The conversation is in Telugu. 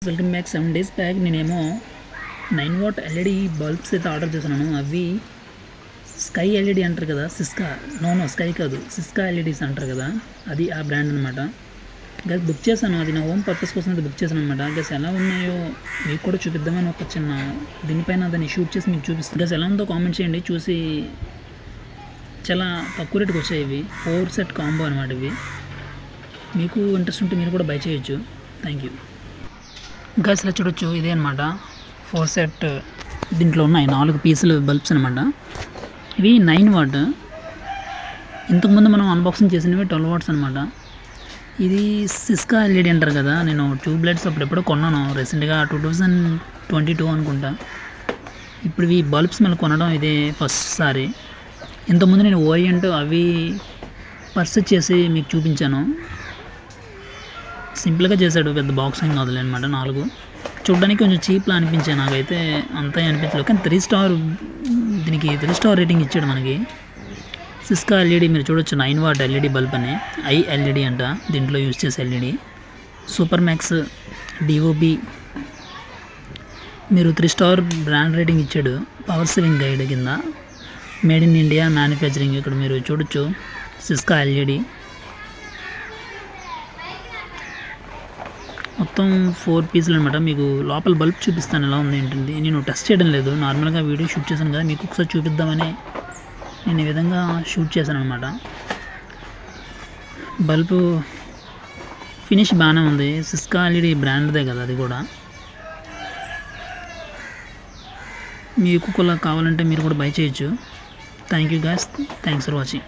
Welcome back. 7 days బ్యాక్ నేనేమో 9 watt ఎల్ఈడి బల్బ్స్ అయితే ఆర్డర్ చేస్తున్నాను. అవి స్కై ఎల్ఈడి అంటారు కదా, సిస్కా స్కై కాదు, సిస్కా ఎల్ఈడీస్ అంటారు కదా, అది ఆ బ్రాండ్ అనమాట. గస్ బుక్ చేశాను, అది నా హోమ్ పర్పస్ కోసం అయితే బుక్ చేశాను అనమాట. గస్ ఎలా ఉన్నాయో మీకు కూడా చూపిద్దామని ఒక చిన్న దీనిపైన దాన్ని షూట్ చేసి మీకు చూపిస్తాను. గస్ ఎలా ఉందో కామెంట్ చేయండి. చూసి చాలా తక్కువ రేటుకి వచ్చాయి. ఇవి 4 set కాంబో అనమాట. ఇవి మీకు ఇంట్రెస్ట్ ఉంటే మీరు కూడా బై చేయొచ్చు. Thank you. గైస్ ఇలా చూడొచ్చు, ఇదే అనమాట 4 set. దీంట్లో ఉన్నాయి 4 పీసులు బల్బ్స్ అనమాట. ఇవి 9 watt. ఇంతకుముందు మనం అన్బాక్సింగ్ చేసినవి 12 watts అనమాట. ఇది సిస్కా ఎల్ఈడి అంటారు కదా, నేను ట్యూబ్ లైట్స్ అప్పుడెప్పుడో కొన్నాను రీసెంట్గా, 2022 అనుకుంటా. ఇప్పుడు ఈ బల్బ్స్ మళ్ళీ కొనడం ఇదే ఫస్ట్ సారి. ఇంతకుముందు నేను ఓరియంట్ అవి పర్చేస్ చేసి మీకు చూపించాను. సింపుల్గా చేశాడు, పెద్ద బాక్సింగ్ కాదులే అనమాట. 4 చూడడానికి కొంచెం చీప్లా అనిపించాయి నాకైతే, అంతా అనిపించలేదు. కానీ 3 star, దీనికి 3 star రేటింగ్ ఇచ్చాడు మనకి. సిస్కా ఎల్ఈడి మీరు చూడొచ్చు, 9 watt ఎల్ఈడి బల్బ్ అని, ఐఎల్ఈడి అంట దీంట్లో యూజ్ చేసే ఎల్ఈడి. సూపర్ మ్యాక్స్ డిఓబి మీరు 3 star బ్రాండ్ రేటింగ్ ఇచ్చాడు. పవర్ సేవింగ్ గైడ్ కింద మేడ్ ఇన్ ఇండియా మ్యానుఫ్యాక్చరింగ్. ఇక్కడ మీరు చూడొచ్చు సిస్కా ఎల్ఈడి. మొత్తం 4 పీసులు అనమాట. మీకు లోపల బల్బ్ చూపిస్తాను ఎలా ఉంది ఏంటండి. నేను టెస్ట్ చేయడం లేదు, నార్మల్గా వీడియో షూట్ చేశాను కదా, మీకు ఒకసారి చూపిద్దామని నేను ఈ విధంగా షూట్ చేశాను అనమాట. బల్బు ఫినిష్ బాగానే ఉంది. సిస్కా ఎల్ఈడి బ్రాండ్దే కదా అది కూడా. మీకు కూడా కావాలంటే మీరు కూడా బై చేయొచ్చు. Thank you guys, thanks for watching.